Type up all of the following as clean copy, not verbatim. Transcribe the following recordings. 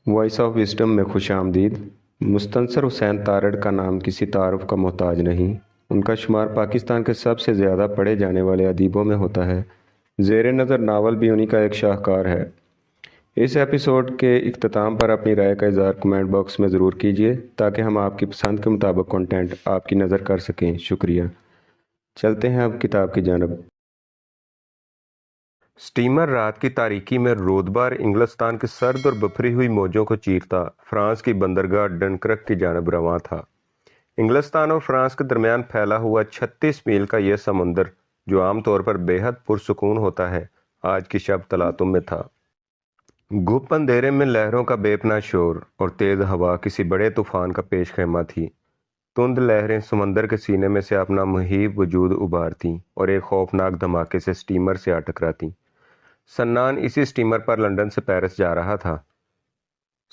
Voice of wisdom में खुश आमदीद। मुस्तनसर हुसैन तारड़ का नाम किसी तारुफ का मोहताज नहीं। उनका शुमार पाकिस्तान के सबसे ज़्यादा पढ़े जाने वाले अदीबों में होता है। ज़ेर नज़र नावल भी उन्हीं का एक शाहकार है। इस एपिसोड के इख्तिताम पर अपनी राय का इज़हार कमेंट बॉक्स में ज़रूर कीजिए ताकि हम आपकी पसंद के मुताबिक कंटेंट आपकी नज़र कर सकें। शुक्रिया। चलते हैं अब किताब की जानब। स्टीमर रात की तारीकी में रोदबार इंग्लिस्तान के सर्द और बफरी हुई मौजों को चीरता फ्रांस की बंदरगाह डनक्रक की जानब रवां था। इंग्लिस्तान और फ्रांस के दरमियान फैला हुआ 36 मील का यह समुंदर, जो आमतौर पर बेहद पुरसुकून होता है, आज की शब तलातुम में था। गुप अंधेरे में लहरों का बेपना शोर और तेज हवा किसी बड़े तूफान का पेश खेमा थी। तुंद लहरें समंदर के सीने में से अपना मुहीब वजूद उभारती और एक खौफनाक धमाके से स्टीमर से आ टकराती। सन्नान इसी स्टीमर पर लंदन से पेरिस जा रहा था।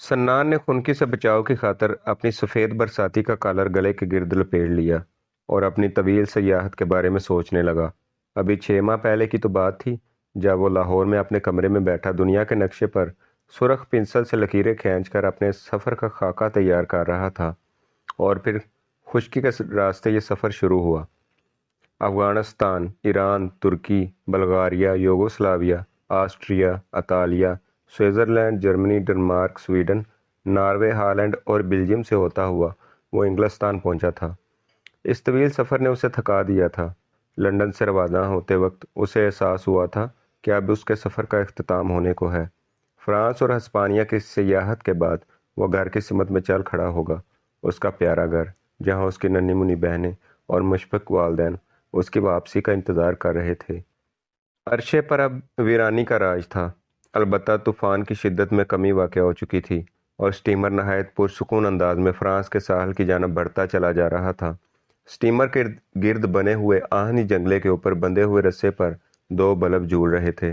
सन्नान ने खुनकी से बचाव की खातिर अपनी सफ़ेद बरसाती का कॉलर गले के गिर्द लपेट लिया और अपनी तवील सयाहत के बारे में सोचने लगा। अभी 6 माह पहले की तो बात थी जब वो लाहौर में अपने कमरे में बैठा दुनिया के नक्शे पर सुर्ख पेंसिल से लकीरें खींचकर अपने सफ़र का खाका तैयार कर रहा था। और फिर खुश्की के रास्ते ये सफ़र शुरू हुआ। अफ़गानिस्तान, ईरान, तुर्की, बल्गारिया, यूगोस्लाविया, ऑस्ट्रिया, इतालिया, Switzerland, Germany, Denmark, Sweden, Norway, Holland और बेल्जियम से होता हुआ वो इंग्लिस्तान पहुंचा था। इस तवील सफ़र ने उसे थका दिया था। लंदन से रवाना होते वक्त उसे एहसास हुआ था कि अब उसके सफ़र का इख्तिताम होने को है। फ्रांस और हिस्पानिया की सियाहत के बाद वह घर की सिमत में चल खड़ा होगा। उसका प्यारा घर, जहाँ उसकी नन्ही मुन्नी बहनें और मुशफ़िक़ वालिदैन उसकी वापसी का इंतज़ार कर रहे थे। अरशे पर अब वीरानी का राज था। अलबत्ता तूफ़ान की शिद्दत में कमी वाक़ हो चुकी थी और स्टीमर नहायत पुरसुकून अंदाज में फ्रांस के साहल की जानब बढ़ता चला जा रहा था। स्टीमर के गिर्द बने हुए आहनी जंगले के ऊपर बंधे हुए रस्से पर 2 बल्ब झूल रहे थे,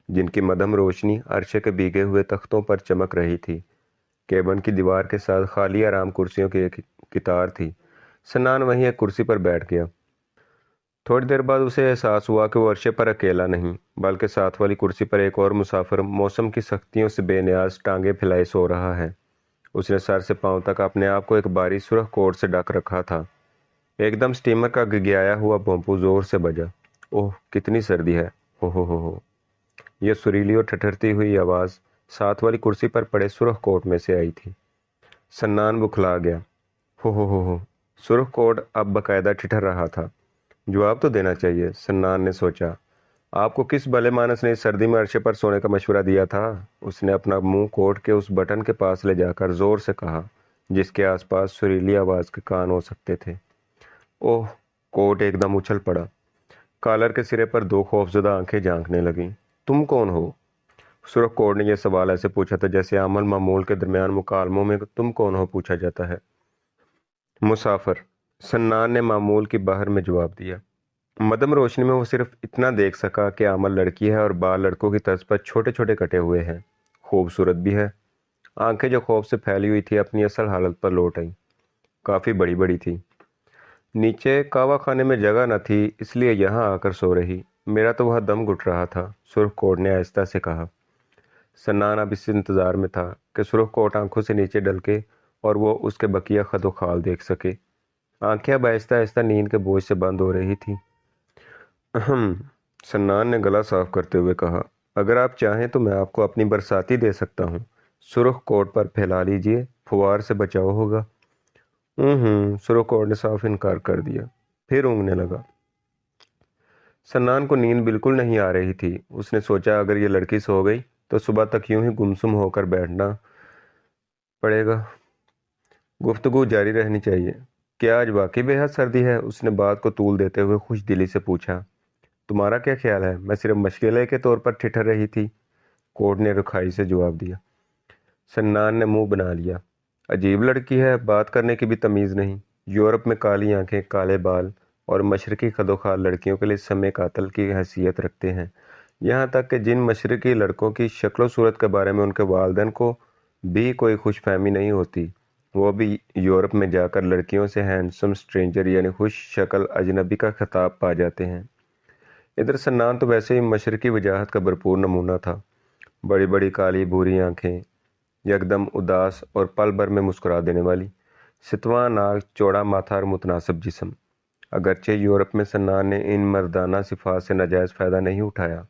जिनकी मध्यम रोशनी अरशे के भीगे हुए तख्तों पर चमक रही थी। केबिन की दीवार के साथ खाली आराम कुर्सियों की एक कतार थी। सन्नान वहीं एक कुर्सी पर बैठ गया। थोड़ी देर बाद उसे एहसास हुआ कि वो अरशे पर अकेला नहीं, बल्कि साथ वाली कुर्सी पर एक और मुसाफिर मौसम की सख्तियों से बेनियाज टांगे फैलाए सो रहा है। उसने सर से पांव तक अपने आप को एक भारी सुर्ख कोट से ढक रखा था। एकदम स्टीमर का गिगयाया हुआ भोंपू जोर से बजा। ओह, कितनी सर्दी है! हो। यह सुरीली और ठठरती हुई आवाज़ साथ वाली कुर्सी पर पड़े सुर्ख कोट में से आई थी। सन्नान बुखला गया। हो। सुर्ख कोट अब बाकायदा ठिठर रहा था। जवाब तो देना चाहिए, सन्नान ने सोचा। आपको किस भले मानस ने इस सर्दी में अरशे पर सोने का मशवरा दिया था? उसने अपना मुंह कोट के उस बटन के पास ले जाकर जोर से कहा, जिसके आसपास सुरीली आवाज के कान हो सकते थे। ओह! कोट एकदम उछल पड़ा। कॉलर के सिरे पर 2 खौफजदा आंखें झांकने लगीं। तुम कौन हो? सुर्ख कोट ने यह सवाल ऐसे पूछा था जैसे अमल मामूल के दरमियान मुकालमों में तुम कौन हो पूछा जाता है। मुसाफिर, सन्नान ने मामूल की बाहर में जवाब दिया। मदम रोशनी में वो सिर्फ इतना देख सका कि अमल लड़की है और बाल लड़कों की तर्ज पर छोटे छोटे कटे हुए हैं। खूबसूरत भी है। आंखें जो खौफ से फैली हुई थी अपनी असल हालत पर लौट आईं। काफ़ी बड़ी बड़ी थी। नीचे कावा खाने में जगह न थी, इसलिए यहाँ आकर सो रही। मेरा तो वह दम घुट रहा था, सुर्ख कोट ने आहिस्ता से कहा। सन्नान अब इस इंतज़ार में था कि सुर्ख कोट आंखों से नीचे डलके और वो उसके बकिया खदो खाल देख सके। आंखें अब आहिस्ता आहिस्ता नींद के बोझ से बंद हो रही थी। अहम, सन्नान ने गला साफ करते हुए कहा। अगर आप चाहें तो मैं आपको अपनी बरसाती दे सकता हूँ। सुर्ख कोट पर फैला लीजिए, फुवार से बचाव होगा। सुर्ख कोट ने साफ इनकार कर दिया, फिर ऊँघने लगा। सन्नान को नींद बिल्कुल नहीं आ रही थी। उसने सोचा अगर ये लड़की सो गई तो सुबह तक यूं ही गुमसुम होकर बैठना पड़ेगा। गुफ्तगू जारी रहनी चाहिए। क्या आज वाकई बेहद सर्दी है? उसने बात को तूल देते हुए खुश दिली से पूछा। तुम्हारा क्या ख्याल है? मैं सिर्फ मशगले के तौर पर ठिठर रही थी, कोर्ट ने रुखाई से जवाब दिया। सन्नान ने मुंह बना लिया। अजीब लड़की है, बात करने की भी तमीज़ नहीं। यूरोप में काली आंखें, काले बाल और मशरकी खदोखाल लड़कियों के लिए समय कातल की हैसियत रखते हैं। यहाँ तक कि जिन मशरकी लड़कों की शक्ल सूरत के बारे में उनके वालिदैन को भी कोई खुशफहमी नहीं होती, वो भी यूरोप में जाकर लड़कियों से हैंडसम स्ट्रेंजर यानी खुश शक्ल अजनबी का खिताब पा जाते हैं। इधर सन्नान तो वैसे ही मशरकी वजाहत का भरपूर नमूना था। बड़ी बड़ी काली भूरी आंखें, यकदम उदास और पल भर में मुस्कुरा देने वाली। सितवां नाक, चौड़ा माथा और मुतनासिब जिस्म। अगरचे यूरोप में सन्नान ने इन मर्दाना सिफात से नाजायज़ फ़ायदा नहीं उठाया,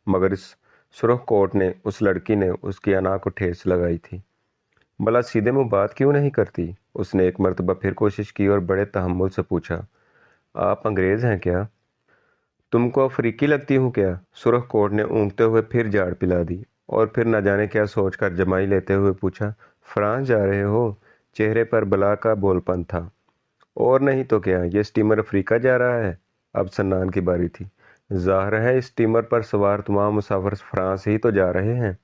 मगर इस सुर्ख कोट ने, उस लड़की ने उसकी अना को ठेस लगाई थी। भला सीधे मुंह बात क्यों नहीं करती? उसने एक मरतबा फिर कोशिश की और बड़े तहम्मुल से पूछा, आप अंग्रेज़ हैं क्या? तुमको अफ्रीकी लगती हूँ क्या? सुर्ख कोट ने ऊँघते हुए फिर झाड़ पिला दी और फिर न जाने क्या सोचकर जमाई लेते हुए पूछा, फ्रांस जा रहे हो? चेहरे पर बला का बोलपन था। और नहीं तो क्या, ये स्टीमर अफ्रीका जा रहा है? अब सन्नान की बारी थी। ज़ाहिर है इस स्टीमर पर सवार तमाम मुसाफिर फ्रांस ही तो जा रहे हैं।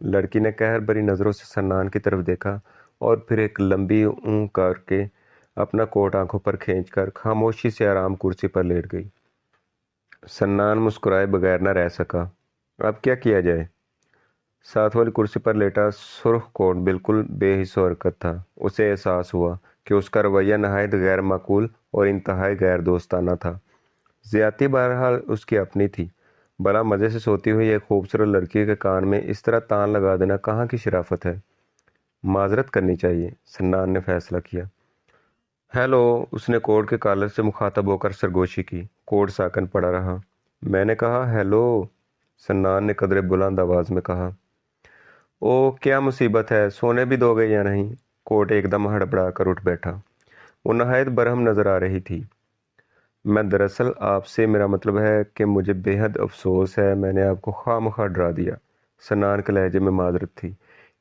लड़की ने कहर भरी नज़रों से सन्नान की तरफ देखा और फिर एक लंबी ऊँग करके अपना कोट आंखों पर खींचकर खामोशी से आराम कुर्सी पर लेट गई। सन्नान मुस्कुराए बगैर न रह सका। अब क्या किया जाए? साथ वाली कुर्सी पर लेटा सुर्ख कोट बिल्कुल बेहिस्सो हरकत था। उसे एहसास हुआ कि उसका रवैया नहायत गैर माकूल और इंतहाई गैर दोस्ताना था। ज़्यादती बहरहाल उसकी अपनी थी। भला मज़े से सोती हुई एक खूबसूरत लड़की के कान में इस तरह तान लगा देना कहाँ की शराफत है? माजरत करनी चाहिए, सन्नान ने फैसला किया। हेलो, उसने कोट के कॉलर से मुखातब होकर सरगोशी की। कोट साकन पड़ा रहा। मैंने कहा हेलो, सन्नान ने कदरे बुलंद आवाज में कहा। ओ क्या मुसीबत है, सोने भी दोगे या नहीं? कोट एकदम हड़बड़ा कर उठ बैठा। वो नहायत बरहम नजर आ रही थी। मैं दरअसल आपसे, मेरा मतलब है कि मुझे बेहद अफसोस है, मैंने आपको खामखा डरा दिया। सन्नान के लहजे में माजरत थी।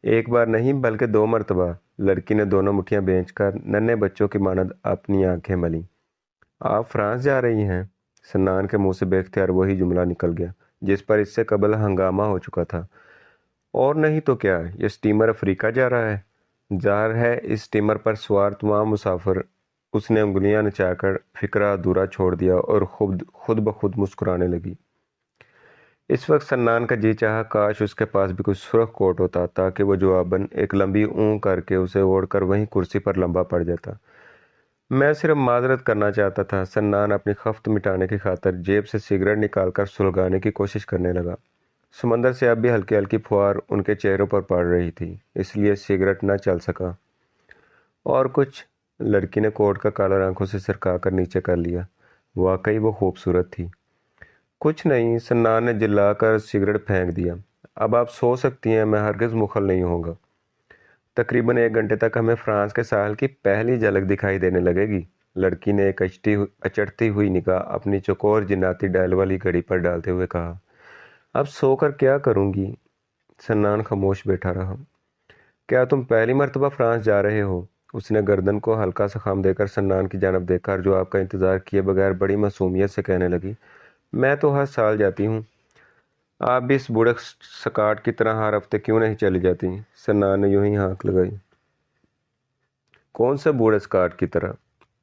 एक बार नहीं बल्कि 2 मरतबा। लड़की ने दोनों मुठ्ठियां बेचकर नन्हे बच्चों की मानद अपनी आंखें मली। आप फ्रांस जा रही हैं? सन्नान के मुंह से बेख्तियार वही जुमला निकल गया जिस पर इससे कबल हंगामा हो चुका था। और नहीं तो क्या, ये स्टीमर अफ्रीका जा रहा है। जाहिर है इस स्टीमर पर सवार तमाम मुसाफिर। उसने उंगलियां नचाकर फिक्रा अधूरा छोड़ दिया और खुद खुद ब खुद मुस्कुराने लगी। इस वक्त सन्नान का जी चाहा काश उसके पास भी कुछ सुर्ख कोट होता ताकि वो जवाबन एक लंबी ऊँ करके उसे ओढ़कर वहीं कुर्सी पर लंबा पड़ जाता। मैं सिर्फ माजरत करना चाहता था। सन्नान अपनी खफ्त मिटाने की खातिर जेब से सिगरेट निकालकर सुलगाने की कोशिश करने लगा। समंदर से अब भी हल्की हल्की फुहार उनके चेहरों पर पड़ रही थी, इसलिए सिगरेट न चल सका। और कुछ? लड़की ने कोट का कॉलर आंखों से सरका कर नीचे कर लिया। वाकई वो खूबसूरत थी। कुछ नहीं, सन्नान ने चिल्लाकर सिगरेट फेंक दिया। अब आप सो सकती हैं, मैं हरगिज मुखल नहीं होगा। तकरीबन 1 घंटे तक हमें फ्रांस के साहल की पहली झलक दिखाई देने लगेगी। लड़की ने एक अचड़ती हुई निगाह अपनी चौकोर जिन्नाती डायल वाली घड़ी पर डालते हुए कहा। अब सोकर क्या करूंगी? सन्नान खामोश बैठा रहा। क्या तुम पहली मर्तबा फ्रांस जा रहे हो? उसने गर्दन को हल्का सा खाम देकर सन्नान की जानब देखा और जो आपका इंतजार किए बगैर बड़ी मासूमियत से कहने लगी, मैं तो हर साल जाती हूँ। आप भी इस बूढ़े सकाट की तरह हर हफ्ते क्यों नहीं चली जाती? सन्नान ने यूं ही हाँक लगाई। कौन सा बूढ़े स्कॉट की तरह?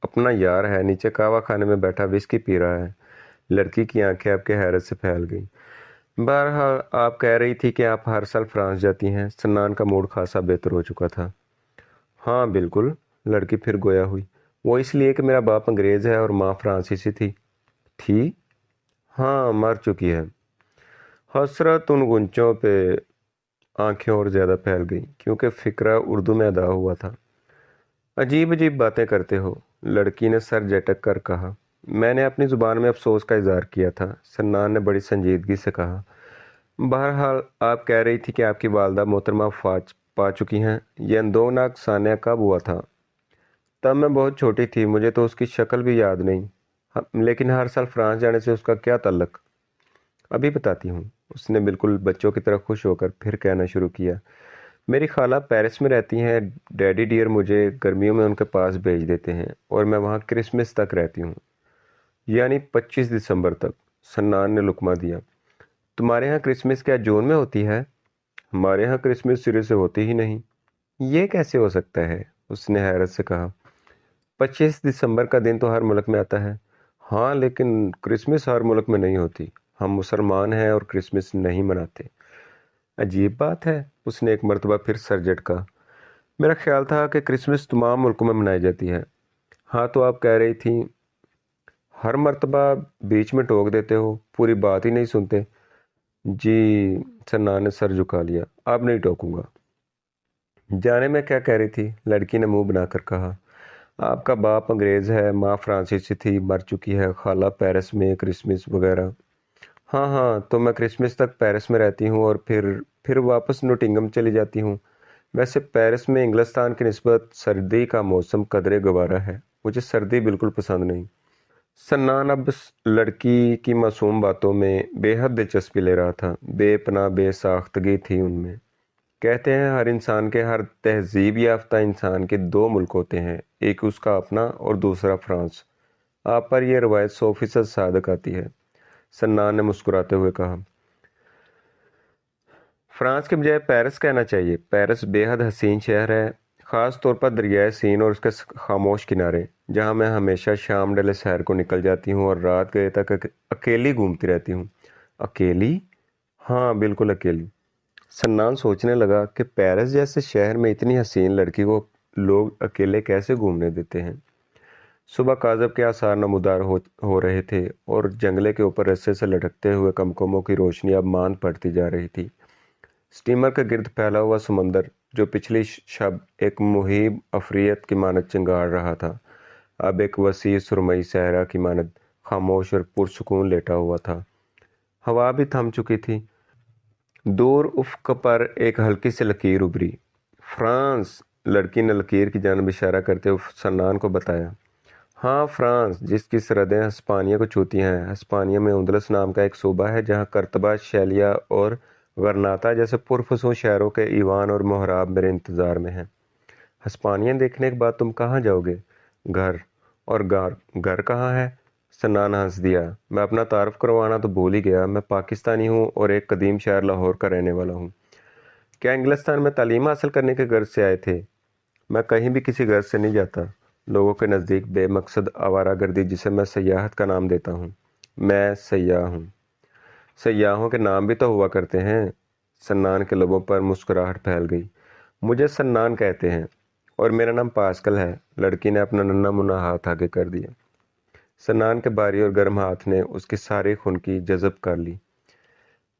अपना यार है, नीचे कहवा खाने में बैठा विस्की पी रहा है। लड़की की आंखें आपके हैरत से फैल गईं। बहरहाल आप कह रही थी कि आप हर साल फ्रांस जाती हैं। सन्नान का मूड खासा बेहतर हो चुका था। हाँ बिल्कुल, लड़की फिर गोया हुई। वो इसलिए कि मेरा बाप अंग्रेज है और माँ फ्रांसीसी थी। थी? हाँ, मर चुकी है। हसरत उन गुंचों पे आंखें और ज्यादा फैल गई क्योंकि फिक्रा उर्दू में अदा हुआ था। अजीब अजीब बातें करते हो, लड़की ने सर झटक कर कहा। मैंने अपनी जुबान में अफसोस का इजहार किया था। सन्नान ने बड़ी संजीदगी से कहा। बहरहाल आप कह रही थी कि आपकी वालदा मोहतरमा पा चुकी हैं। यह अंदोनाक सान्या कब हुआ था? तब मैं बहुत छोटी थी, मुझे तो उसकी शक्ल भी याद नहीं। लेकिन हर साल फ्रांस जाने से उसका क्या ताल्लुक? अभी बताती हूँ। उसने बिल्कुल बच्चों की तरह खुश होकर फिर कहना शुरू किया। मेरी खाला पेरिस में रहती हैं। डैडी डियर मुझे गर्मियों में उनके पास भेज देते हैं और मैं वहाँ क्रिसमस तक रहती हूँ, यानी 25 दिसंबर तक। सन्नान ने लुकमा दिया। तुम्हारे यहाँ क्रिसमस क्या जून में होती है? हमारे यहाँ क्रिसमस सिरे से होती ही नहीं। ये कैसे हो सकता है? उसने हैरत से कहा। 25 दिसंबर का दिन तो हर मुल्क में आता है। हाँ, लेकिन क्रिसमस हर मुल्क में नहीं होती। हम मुसलमान हैं और क्रिसमस नहीं मनाते। अजीब बात है। उसने एक मरतबा फिर सर झटका। मेरा ख्याल था कि क्रिसमस तमाम मुल्कों में मनाई जाती है। हाँ तो आप कह रही थी। हर मर्तबा बीच में टोक देते हो, पूरी बात ही नहीं सुनते। जी, सन्नान ने सर झुका लिया। अब नहीं टोकूंगा। जाने में क्या कह रही थी, लड़की ने मुंह बनाकर कहा। आपका बाप अंग्रेज़ है, माँ फ्रांसीसी थी, मर चुकी है, खाला पेरिस में क्रिसमस वगैरह। हाँ हाँ, तो मैं क्रिसमस तक पेरिस में रहती हूँ और फिर वापस नोटिंगम चली जाती हूँ। वैसे पेरिस में इंग्लिस्तान की निस्बत सर्दी का मौसम कदरे गवारा है। मुझे सर्दी बिल्कुल पसंद नहीं। सन्नान अब लड़की की मासूम बातों में बेहद दिलचस्पी ले रहा था। बेपनाह बेसाख्तगी थी उनमें। कहते हैं हर इंसान के, हर तहजीब याफ्ता इंसान के दो मुल्क होते हैं, एक उसका अपना और दूसरा फ्रांस। आप पर यह रवायत 100% सादक आती है, सन्नान ने मुस्कुराते हुए कहा। फ्रांस के बजाय पेरिस कहना चाहिए। पेरिस बेहद हसीन शहर है, ख़ास तौर पर दरियाए सीन और उसके खामोश किनारे, जहाँ मैं हमेशा शाम डले शहर को निकल जाती हूँ और रात गए तक अकेली घूमती रहती हूँ। अकेली? हाँ, बिल्कुल अकेली। सन्नान सोचने लगा कि पेरिस जैसे शहर में इतनी हसीन लड़की को लोग अकेले कैसे घूमने देते हैं। सुबह काजब के आसार नमूदार हो रहे थे और जंगले के ऊपर रस्से से लटकते हुए कमकमों की रोशनी अब मांद पड़ती जा रही थी। स्टीमर के गिर्द फैला हुआ समंदर, जो पिछली शब एक मुहीब अफरियत की मानद चिंगाड़ रहा था, अब एक वसी सुरमई सहरा की मानद खामोश और पुरसुकून लेटा हुआ था। हवा भी थम चुकी थी। दूर उफ़्क़ पर एक हल्की सी लकीर उभरी। फ्रांस, लड़की ने लकीर की जानब इशारा करते हुए सन्नान को बताया। हाँ, फ्रांस, जिसकी सरहदें हस्पानिया को छूती हैं। हस्पानिया में उंदलस नाम का एक सूबा है, जहाँ कर्तबा, शैलिया और गरनाता जैसे पुरफसूं शहरों के ईवान और मोहराब मेरे इंतज़ार में हैं। हस्पानिया देखने के बाद तुम कहाँ जाओगे? घर। और घर कहाँ है? सन्नान हंस दिया। मैं अपना तारुफ करवाना तो भूल ही गया। मैं पाकिस्तानी हूँ और एक कदीम शहर लाहौर का रहने वाला हूँ। क्या इंग्लिस्तान में तालीम हासिल करने के गर्ज से आए थे? मैं कहीं भी किसी गर्ज से नहीं जाता। लोगों के नज़दीक बेमकसद आवारागर्दी, जिसे मैं सयाहत का नाम देता हूँ। मैं सयाह हूँ। सयाहों के नाम भी तो हुआ करते हैं। सन्नान के लबों पर मुस्कुराहट फैल गई। मुझे सन्नान कहते हैं और मेरा नाम पास्कल है। लड़की ने अपना नन्हा मुन्ना हाथ आगे कर दिया। सन्नान के भारी और गर्म हाथ ने उसकी सारी खुनकी जज़ब कर ली।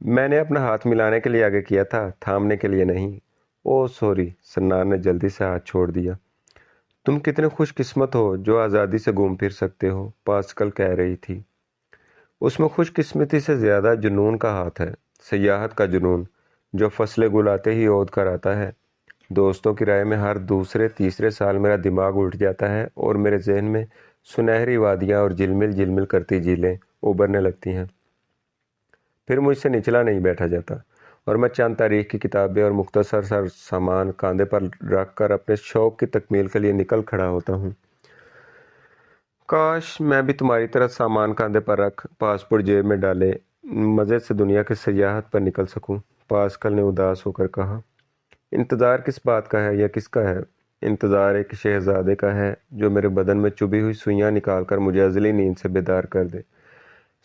मैंने अपना हाथ मिलाने के लिए आगे किया था, थामने के लिए नहीं। ओह सॉरी, सन्नान ने जल्दी से हाथ छोड़ दिया। तुम कितने खुशकिस्मत हो जो आज़ादी से घूम फिर सकते हो, पास्कल कह रही थी। उसमें खुशकिस्मती से ज़्यादा जुनून का हाथ है, सयाहत का जुनून, जो फसले गुल आते ही ओद कर आता है। दोस्तों की राय में हर दूसरे तीसरे साल मेरा दिमाग उल्ट जाता है और मेरे जहन में सुनहरी वादियाँ और झिलमिल झिलमिल करती झीलें उभरने लगती हैं। फिर मुझसे निचला नहीं बैठा जाता और मैं चंद तारीख की किताबें और मुख्तसर सा सामान कंधे पर रख कर अपने शौक़ की तकमील के लिए निकल खड़ा होता हूँ। काश मैं भी तुम्हारी तरह सामान कंधे पर रख, पासपोर्ट जेब में डाले, मज़े से दुनिया की सयाहत पर निकल सकूं। पास्कल ने उदास होकर कहा। इंतज़ार किस बात का है या किसका है? इंतज़ार एक शहजादे का है जो मेरे बदन में चुभी हुई सुइयां निकालकर मुझे अजली नींद से बेदार कर दे।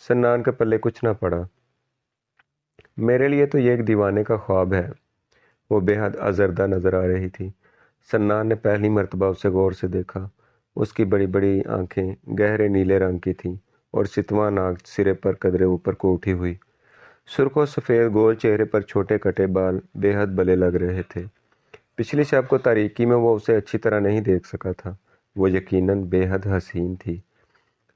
सन्नान के पल्ले कुछ ना पड़ा। मेरे लिए तो ये एक दीवाने का ख्वाब है। वो बेहद अजरदा नजर आ रही थी। सन्नान ने पहली मर्तबा उसे गौर से देखा। उसकी बड़ी बड़ी आंखें गहरे नीले रंग की थीं और सितवा नाक सिरे पर कदरे ऊपर को उठी हुई। सुर्ख और सफ़ेद गोल चेहरे पर छोटे कटे बाल बेहद भले लग रहे थे। पिछली शब को तारीकी में वो उसे अच्छी तरह नहीं देख सका था। वो यकीनन बेहद हसीन थी।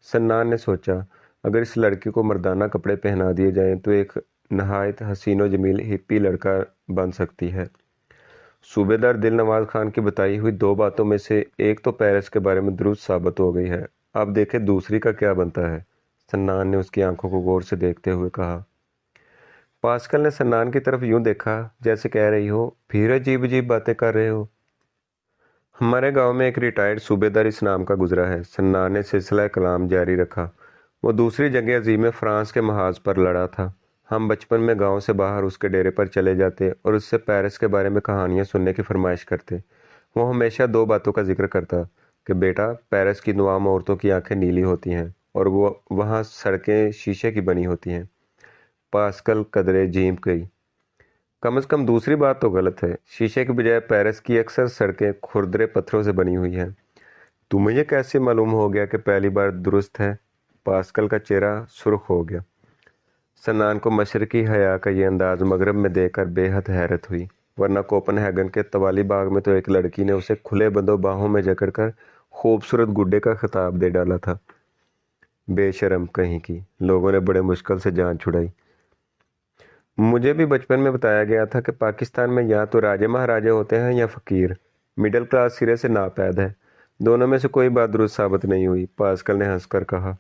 सन्नान ने सोचा, अगर इस लड़की को मर्दाना कपड़े पहना दिए जाएं तो एक नहायत हसीन व जमील हिप्पी लड़का बन सकती है। सूबेदार दिलनवाज खान की बताई हुई दो बातों में से एक तो पेरिस के बारे में दुरुस्त साबित हो गई है। अब देखे दूसरी का क्या बनता है। सन्नान ने उसकी आंखों को गौर से देखते हुए कहा। पास्कल ने सन्नान की तरफ यूं देखा जैसे कह रही हो, फिर अजीब अजीब बातें कर रहे हो। हमारे गांव में एक रिटायर्ड सूबेदार इस नाम का गुजरा है। सन्नान ने सिलसिला कलाम जारी रखा। वो दूसरी जंग अजीम में फ्रांस के महाज पर लड़ा था। हम बचपन में गांव से बाहर उसके डेरे पर चले जाते और उससे पेरिस के बारे में कहानियां सुनने की फरमाइश करते। वो हमेशा दो बातों का जिक्र करता कि बेटा, पेरिस की नौआम औरतों की आंखें नीली होती हैं और वो वहाँ सड़कें शीशे की बनी होती हैं। पास्कल कदरे झींप गई। कम से कम दूसरी बात तो गलत है। शीशे के बजाय पेरिस की अक्सर सड़कें खुरदरे पत्थरों से बनी हुई हैं। तुम्हें यह कैसे मालूम हो गया कि पहली बार दुरुस्त है? पास्कल का चेहरा सुर्ख हो गया। सन्नान को मशरकी हया का ये अंदाज मगरब में देखकर बेहद हैरत हुई। ورنہ کوپن ہیگن کے طوالی باغ میں تو ایک لڑکی نے اسے کھلے بندوں باہوں میں جکڑ کر خوبصورت گڈے کا خطاب دے ڈالا تھا۔ بے شرم کہیں کی، لوگوں نے بڑے مشکل سے جان چھڑائی۔ مجھے بھی بچپن میں بتایا گیا تھا کہ پاکستان میں یا تو راجے مہاراجے ہوتے ہیں یا فقیر، مڈل کلاس سرے سے ناپید ہے۔ دونوں میں سے کوئی بات درست ثابت نہیں ہوئی، پاسکل نے ہنس کر کہا۔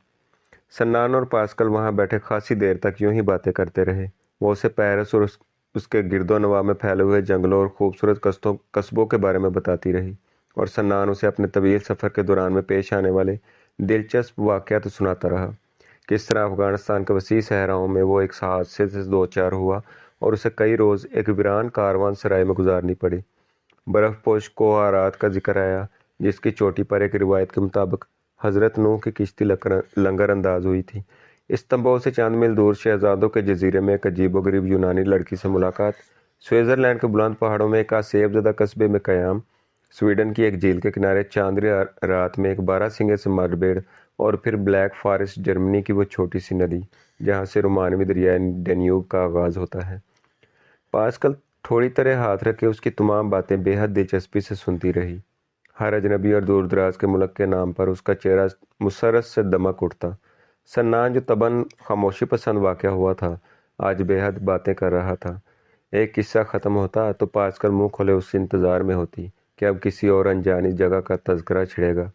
سنان اور پاسکل وہاں بیٹھے خاصی دیر تک یوں ہی باتیں کرتے رہے۔ وہ اسے پیرس اور اس کے گرد و نواح میں پھیلے ہوئے جنگلوں اور خوبصورت قصبوں کے بارے میں بتاتی رہی، اور سنان اسے اپنے طویل سفر کے دوران میں پیش آنے والے دلچسپ واقعات سناتا رہا۔ کس طرح افغانستان کے وسیع صحراؤں میں وہ ایک حادثے سے دوچار ہوا اور اسے کئی روز ایک ویران کاروان سرائے میں گزارنی پڑی۔ برف پوش کوہارات کا ذکر آیا، جس کی چوٹی پر ایک روایت کے مطابق حضرت نوح کی کشتی لنگر انداز ہوئی تھی۔ استنبول سے چند میل دور شہزادوں کے جزیرے میں ایک عجیب و غریب یونانی لڑکی سے ملاقات، سوئٹزرلینڈ کے بلند پہاڑوں میں ایک آسیب زدہ قصبے میں قیام، سویڈن کی ایک جھیل کے کنارے چاندنی رات میں ایک 12 سنگے سے مربیڑ، اور پھر بلیک فارسٹ جرمنی کی وہ چھوٹی سی ندی جہاں سے رومانوی دریائے ڈینیوب کا آغاز ہوتا ہے۔ پاسکل تھوڑی طرح ہاتھ رکھے اس کی تمام باتیں بے حد دلچسپی سے سنتی رہی۔ ہر اجنبی اور دور دراز کے ملک کے نام پر اس کا چہرہ مسرت سے دمک اٹھتا۔ سنان جو طبعاً خاموشی پسند واقع ہوا تھا، آج بے حد باتیں کر رہا تھا۔ ایک قصہ ختم ہوتا تو پاسکل منہ کھولے اس انتظار میں ہوتی کہ اب کسی اور انجانی جگہ کا تذکرہ چھڑے گا۔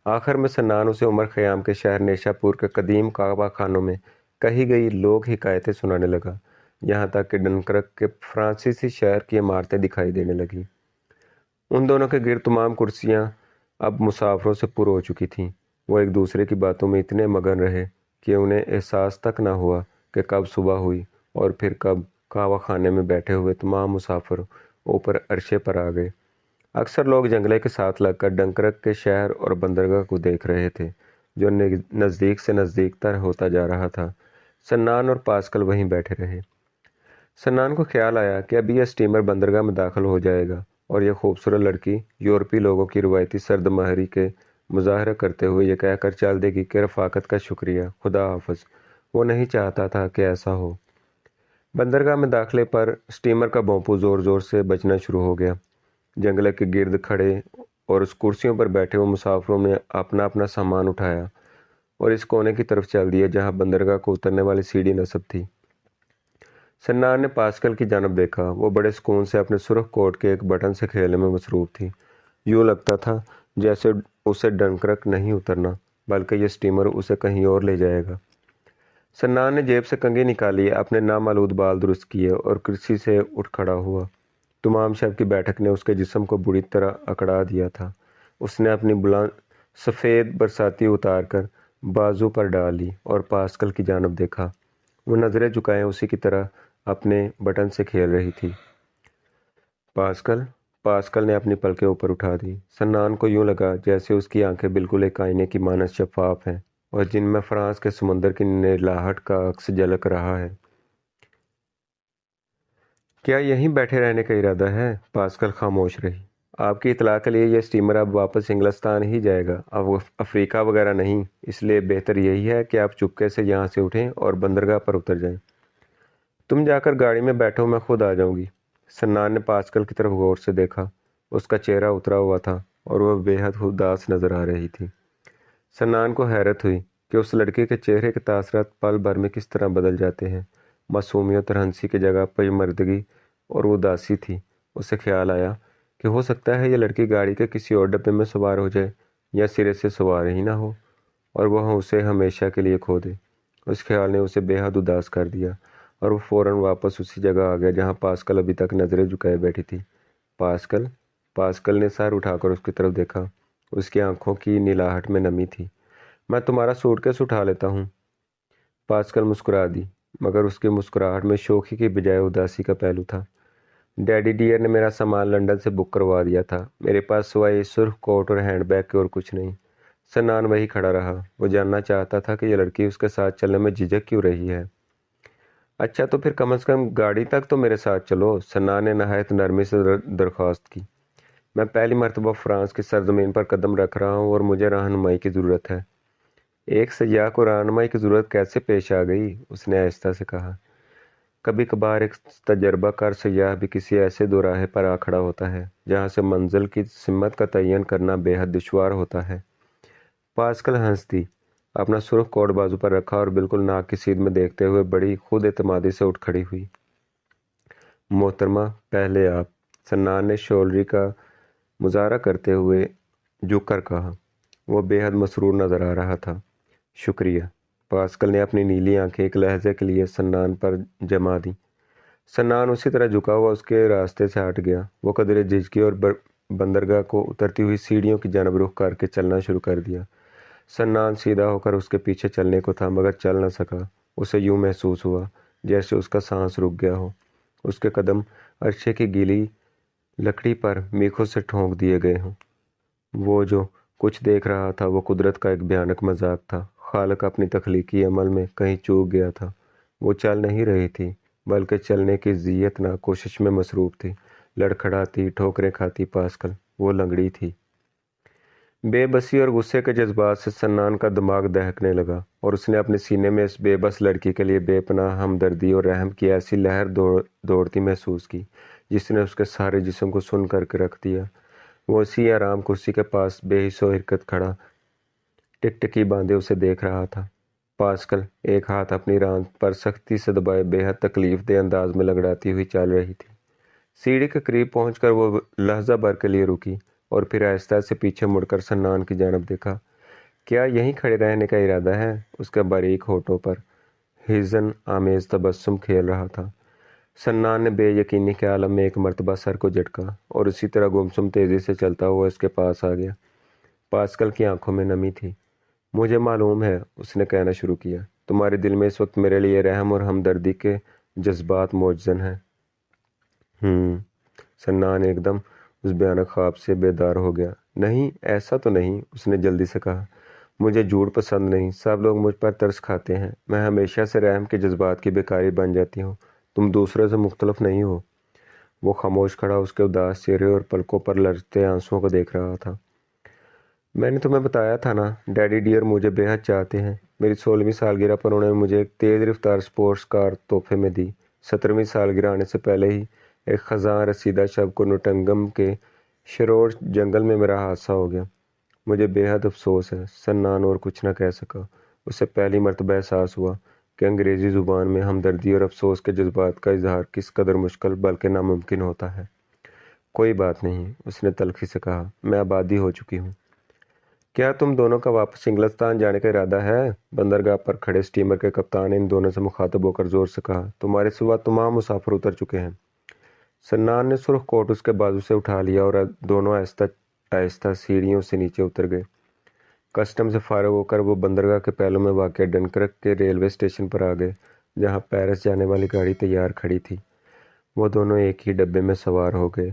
آخر میں سنان اسے عمر خیام کے شہر نیشا پور کے قدیم کعبہ خانوں میں کہی گئی لوک حکایتیں سنانے لگا، یہاں تک کہ ڈنکرک کے فرانسیسی شہر کی عمارتیں دکھائی دینے لگیں۔ ان دونوں کے گرد تمام کرسیاں اب مسافروں سے پر ہو چکی تھیں۔ وہ ایک دوسرے کی باتوں میں اتنے مگن رہے کہ انہیں احساس تک نہ ہوا کہ کب صبح ہوئی اور پھر کب کعبہ خانے میں بیٹھے ہوئے تمام مسافر اوپر عرشے پر آ گئے۔ اکثر لوگ جنگلے کے ساتھ لگ کر ڈنکرک کے شہر اور بندرگاہ کو دیکھ رہے تھے، جو نزدیک سے نزدیک تر ہوتا جا رہا تھا۔ سنان اور پاسکل وہیں بیٹھے رہے۔ سنان کو خیال آیا کہ ابھی یہ اسٹیمر بندرگاہ میں داخل ہو جائے گا اور یہ خوبصورت لڑکی یورپی لوگوں کی روایتی سرد مہری کے مظاہرہ کرتے ہوئے یہ کہہ کر چل دے گی کہ رفاقت کا شکریہ، خدا حافظ۔ وہ نہیں چاہتا تھا کہ ایسا ہو۔ بندرگاہ میں داخلے پر اسٹیمر کا بھونپو زور زور سے بجنا شروع ہو گیا۔ جنگلے کے گرد کھڑے اور اس کرسیوں پر بیٹھے ہوئے مسافروں نے اپنا اپنا سامان اٹھایا اور اس کونے کی طرف چل دیا جہاں بندرگاہ کو اترنے والی سیڑھی نصب تھی۔ سنان نے پاسکل کی جانب دیکھا۔ وہ بڑے سکون سے اپنے سرخ کوٹ کے ایک بٹن سے کھیلنے میں مصروف تھی۔ یوں لگتا تھا جیسے اسے ڈنکرک نہیں اترنا بلکہ یہ اسٹیمر اسے کہیں اور لے جائے گا۔ سنان نے جیب سے کنگھی نکالی، اپنے نامالود بال درست کیے اور کرسی سے اٹھ کھڑا ہوا۔ تمام شب کی بیٹھک نے اس کے جسم کو بری طرح اکڑا دیا تھا۔ اس نے اپنی بلند سفید برساتی اتار کر بازو پر ڈال لی اور پاسکل کی جانب دیکھا۔ وہ نظریں جھکائے اسی کی طرح اپنے بٹن سے کھیل رہی تھی۔ پاسکل نے اپنی پلکیں اوپر اٹھا دی۔ سنان کو یوں لگا جیسے اس کی آنکھیں بالکل ایک آئینے کی مانند شفاف ہیں اور جن میں فرانس کے سمندر کی نیلاہٹ کا عکس جھلک رہا ہے۔ کیا یہیں بیٹھے رہنے کا ارادہ ہے؟ پاسکل خاموش رہی۔ آپ کی اطلاع کے لیے یہ اسٹیمر اب واپس انگلستان ہی جائے گا، اب افریقہ وغیرہ نہیں، اس لیے بہتر یہی ہے کہ آپ چپکے سے یہاں سے اٹھیں اور بندرگاہ پر اتر جائیں۔ تم جا کر گاڑی میں بیٹھو، میں خود آ جاؤں گی۔ سنان نے پاسکل کی طرف غور سے دیکھا۔ اس کا چہرہ اترا ہوا تھا اور وہ بے حد اداس نظر آ رہی تھی۔ سنان کو حیرت ہوئی کہ اس لڑکے کے چہرے کے تاثرات پل بھر میں کس طرح بدل جاتے ہیں۔ معصومیت اور ہنسی کی جگہ پیمردگی اور اداسی تھی۔ اسے خیال آیا کہ ہو سکتا ہے یہ لڑکی گاڑی کے کسی اور ڈبے میں سوار ہو جائے یا سرے سے سوار ہی نہ ہو اور وہ اسے ہمیشہ کے لیے کھو دے۔ اس خیال نے اسے بے حد اداس کر دیا اور وہ فوراً واپس اسی جگہ آ گیا جہاں پاسکل ابھی تک نظریں جھکائے بیٹھی تھی۔ پاسکل نے سر اٹھا کر اس کی طرف دیکھا۔ اس کی آنکھوں کی نیلاہٹ میں نمی تھی۔ میں تمہارا سوٹ کیس اٹھا لیتا ہوں۔ پاسکل مسکرا دی، مگر اس کی مسکراہٹ میں شوخی کی بجائے اداسی کا پہلو تھا۔ ڈیڈی ڈیئر نے میرا سامان لنڈن سے بک کروا دیا تھا، میرے پاس سوائے سرخ کوٹ اور ہینڈ بیگ کے اور کچھ نہیں۔ سنان وہی کھڑا رہا۔ وہ جاننا چاہتا تھا کہ یہ لڑکی اس کے ساتھ چلنے میں جھجک کیوں رہی ہے۔ اچھا تو پھر کم از کم گاڑی تک تو میرے ساتھ چلو، سنان نے نہایت نرمی سے درخواست کی۔ میں پہلی مرتبہ فرانس کی سرزمین پر قدم رکھ رہا ہوں اور مجھے رہنمائی کی ضرورت ہے۔ ایک سیاح کو رہنمائی کی ضرورت کیسے پیش آ گئی؟ اس نے آہستہ سے کہا۔ کبھی کبھار ایک تجربہ کار سیاح بھی کسی ایسے دوراہے پر آ کھڑا ہوتا ہے جہاں سے منزل کی سمت کا تعین کرنا بے حد دشوار ہوتا ہے۔ پاسکل ہنس دی، اپنا سرخ کوٹ بازو پر رکھا اور بالکل ناک کی سیدھ میں دیکھتے ہوئے بڑی خود اعتمادی سے اٹھ کھڑی ہوئی۔ محترمہ، پہلے آپ، سنان نے شولری کا مظاہرہ کرتے ہوئے جھک کر کہا۔ وہ بے حد مسرور نظر آ رہا تھا۔ شکریہ۔ پاسکل نے اپنی نیلی آنکھیں ایک لہجے کے لیے سنان پر جما دیں۔ سنان اسی طرح جھکا ہوا اس کے راستے سے ہٹ گیا۔ وہ قدرے جھجکی اور بندرگاہ کو اترتی ہوئی سیڑھیوں کی جانب رخ کر کے چلنا شروع کر دیا۔ سنان سیدھا ہو کر اس کے پیچھے چلنے کو تھا مگر چل نہ سکا۔ اسے یوں محسوس ہوا جیسے اس کا سانس رک گیا ہو۔ اس کے قدم عرصے کی گیلی لکڑی پر میخوں سے ٹھونک دیے گئے ہوں۔ وہ جو کچھ دیکھ رہا تھا وہ قدرت کا ایک بھیانک مذاق تھا۔ خالق اپنی تخلیقی عمل میں کہیں چوک گیا تھا۔ وہ چل نہیں رہی تھی بلکہ چلنے کی ذیت نہ کوشش میں مصروف تھی۔ لڑکھڑاتی، ٹھوکریں کھاتی پاسکل، وہ لنگڑی تھی۔ بے بسی اور غصے کے جذبات سے سنان کا دماغ دہکنے لگا اور اس نے اپنے سینے میں اس بے بس لڑکی کے لیے بے پناہ ہمدردی اور رحم کی ایسی لہر دوڑتی محسوس کی جس نے اس کے سارے جسم کو سن کر کے رکھ دیا۔ وہ اسی آرام کرسی کے پاس بے حس و حرکت کھڑا ٹکٹکی باندھے اسے دیکھ رہا تھا۔ پاسکل ایک ہاتھ اپنی رانت پر سختی سے دبائے بے حد تکلیف دہ انداز میں لنگڑاتی ہوئی چل رہی تھی۔ سیڑھی کے قریب پہنچ کر وہ لحظہ بھر کے لیے رکی اور پھر آہستہ سے پیچھے مڑ کر سنان کی جانب دیکھا۔ کیا یہیں کھڑے رہنے کا ارادہ ہے؟ اس کے باریک ہونٹوں پر حزن آمیز تبسم کھیل رہا تھا۔ سنان نے بے یقینی کے عالم میں ایک مرتبہ سر کو جھٹکا اور اسی طرح گمسم تیزی سے چلتا ہوا اس کے پاس آ گیا۔ پاسکل کی آنکھوں میں نمی تھی۔ مجھے معلوم ہے، اس نے کہنا شروع کیا، تمہارے دل میں اس وقت میرے لیے رحم اور ہمدردی کے جذبات موجزن ہیں۔ سنان ایک دم اس بھیانک خواب سے بیدار ہو گیا۔ نہیں، ایسا تو نہیں، اس نے جلدی سے کہا۔ مجھے جھوٹ پسند نہیں، سب لوگ مجھ پر ترس کھاتے ہیں، میں ہمیشہ سے رحم کے جذبات کی بیکاری بن جاتی ہوں، تم دوسرے سے مختلف نہیں ہو۔ وہ خاموش کھڑا اس کے اداس چہرے اور پلکوں پر لرزتے آنسوؤں کو دیکھ رہا تھا۔ میں نے تمہیں بتایا تھا نا، ڈیڈی ڈیئر مجھے بے حد چاہتے ہیں۔ میری 16ویں سالگرہ پر انہوں نے مجھے ایک تیز رفتار سپورٹس کار تحفے میں دی۔ 17ویں سالگرہ آنے سے پہلے ہی ایک خزاں رسیدہ شب کو نوٹنگم کے شروڑ جنگل میں میرا حادثہ ہو گیا۔ مجھے بے حد افسوس ہے۔ سنان اور کچھ نہ کہہ سکا۔ اسے پہلی مرتبہ احساس ہوا کہ انگریزی زبان میں ہمدردی اور افسوس کے جذبات کا اظہار کس قدر مشکل بلکہ ناممکن ہوتا ہے۔ کوئی بات نہیں، اس نے تلخی سے کہا، میں آبادی ہو چکی ہوں۔ کیا تم دونوں کا واپس انگلستان جانے کا ارادہ ہے؟ بندرگاہ پر کھڑے اسٹیمر کے کپتان نے ان دونوں سے مخاطب ہو کر زور سے کہا۔ تمہارے سوا تمام مسافر اتر چکے ہیں۔ سنان نے سرخ کوٹ اس کے بازو سے اٹھا لیا اور دونوں آہستہ آہستہ سیڑھیوں سے نیچے اتر گئے۔ کسٹم سے فارغ ہو کر وہ بندرگاہ کے پہلو میں واقع ڈنکرک کے ریلوے اسٹیشن پر آ گئے جہاں پیرس جانے والی گاڑی تیار کھڑی تھی۔ وہ دونوں ایک ہی ڈبے میں سوار ہو گئے۔